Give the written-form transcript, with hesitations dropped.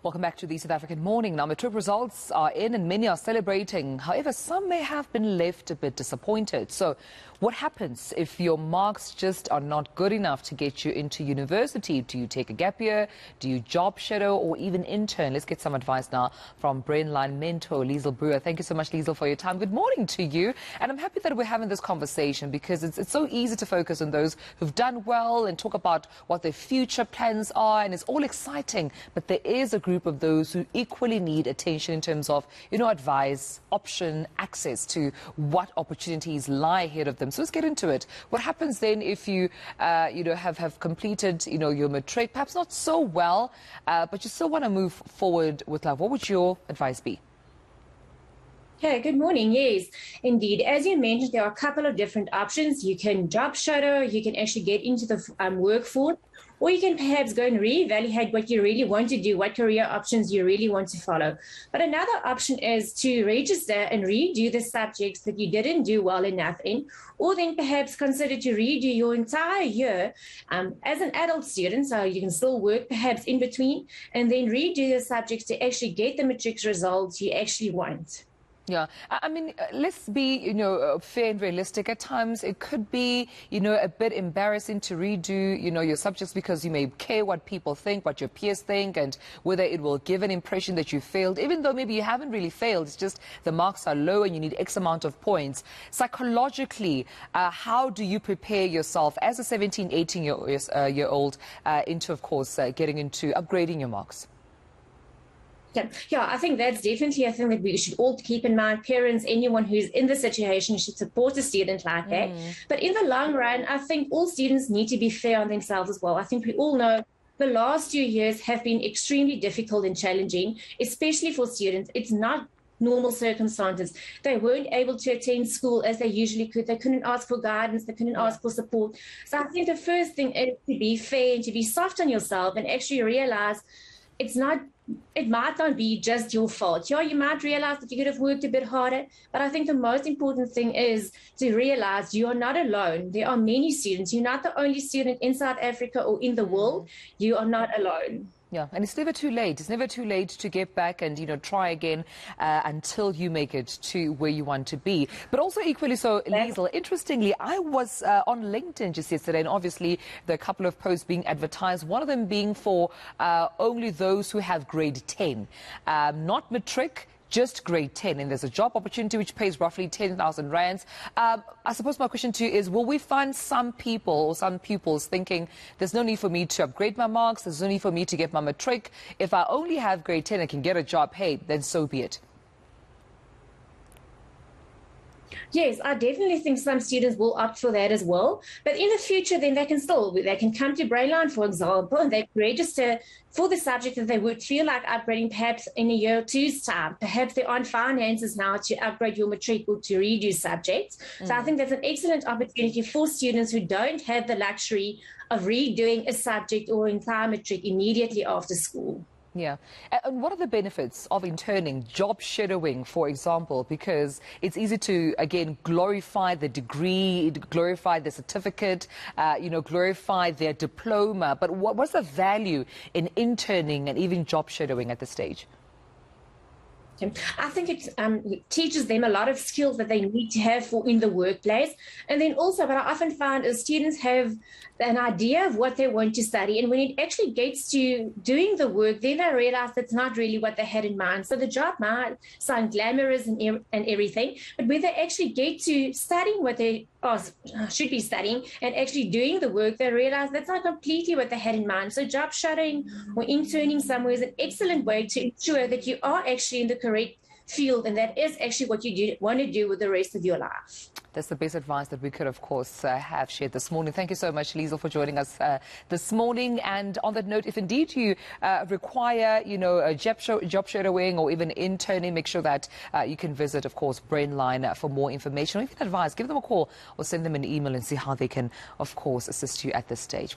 Welcome back to the South African Morning. Now, Matric results are in and many are celebrating. However, some may have been left a bit disappointed. So what happens if your marks just are not good enough to get you into university? Do you take a gap year? Do you job shadow or even intern? Let's get some advice now from Brainline Mentor, Liezel Bruwer. Thank you so much, Liezel, for your time. Good morning to you. And I'm happy that we're having this conversation because it's so easy to focus on those who've done well and talk about what their future plans are. And it's all exciting. But there is a group of those who equally need attention in terms of, advice, option, access to what opportunities lie ahead of them. So let's get into it. What happens then if you, have completed, your matric, perhaps not so well, but you still want to move forward with life? What would your advice be? Okay, good morning. Yes, indeed. As you mentioned, there are a couple of different options. You can job shadow, you can actually get into the workforce, or you can perhaps go and reevaluate what you really want to do, what career options you really want to follow. But another option is to register and redo the subjects that you didn't do well enough in, or then perhaps consider to redo your entire year as an adult student, so you can still work perhaps in between, and then redo the subjects to actually get the matric results you actually want. Yeah, I mean, let's be, fair and realistic. At times, it could be, a bit embarrassing to redo, your subjects because you may care what people think, what your peers think, and whether it will give an impression that you failed, even though maybe you haven't really failed. It's just the marks are low and you need X amount of points. Psychologically, how do you prepare yourself as a 17, 18-year-old into, of course, getting into upgrading your marks? Yeah, I think that's definitely a thing that we should all keep in mind. Parents, anyone who's in the situation should support a student like that. But in the long run, I think all students need to be fair on themselves as well. I think we all know the last 2 years have been extremely difficult and challenging, especially for students. It's not normal circumstances. They weren't able to attend school as they usually could. They couldn't ask for guidance. They couldn't ask for support. So I think the first thing is to be fair and to be soft on yourself and actually realize it might not be just your fault. Yeah, you might realize that you could have worked a bit harder, but I think the most important thing is to realize you are not alone. There are many students. You're not the only student in South Africa or in the world. You are not alone. Yeah, and it's never too late. It's never too late to get back and, try again until you make it to where you want to be. But also equally so, Liezel, interestingly, I was on LinkedIn just yesterday, and obviously there are a couple of posts being advertised, one of them being for only those who have grade 10, not matric, just grade 10, and there's a job opportunity which pays roughly 10,000 rands. I suppose my question to you is, will we find some people or some pupils thinking there's no need for me to upgrade my marks, there's no need for me to get my matric, if I only have grade 10 and can get a job, hey, then so be it? Yes, I definitely think some students will opt for that as well. But in the future, then they can come to Brainline, for example, and they register for the subject that they would feel like upgrading perhaps in a year or two's time. Perhaps there aren't finances now to upgrade your matric or to redo subjects. So I think that's an excellent opportunity for students who don't have the luxury of redoing a subject or entire matric immediately after school. Yeah. And what are the benefits of interning, job shadowing, for example? Because it's easy to, again, glorify the degree, glorify the certificate, glorify their diploma. But what's the value in interning and even job shadowing at this stage? I think it teaches them a lot of skills that they need to have in the workplace. And then also what I often find is students have an idea of what they want to study. And when it actually gets to doing the work, then they realize that's not really what they had in mind. So the job might sound glamorous and everything, but when they actually get to studying what they should be studying and actually doing the work, they realize that's not completely what they had in mind. So job shadowing or interning somewhere is an excellent way to ensure that you are actually in the correct field, and that is actually what you want to do with the rest of your life. That's the best advice that we could, of course, have shared this morning. Thank you so much, Liezel, for joining us this morning. And on that note, if indeed you require, a job shadowing or even interning, make sure that you can visit, of course, Brainline for more information or even advice. Give them a call or send them an email and see how they can, of course, assist you at this stage.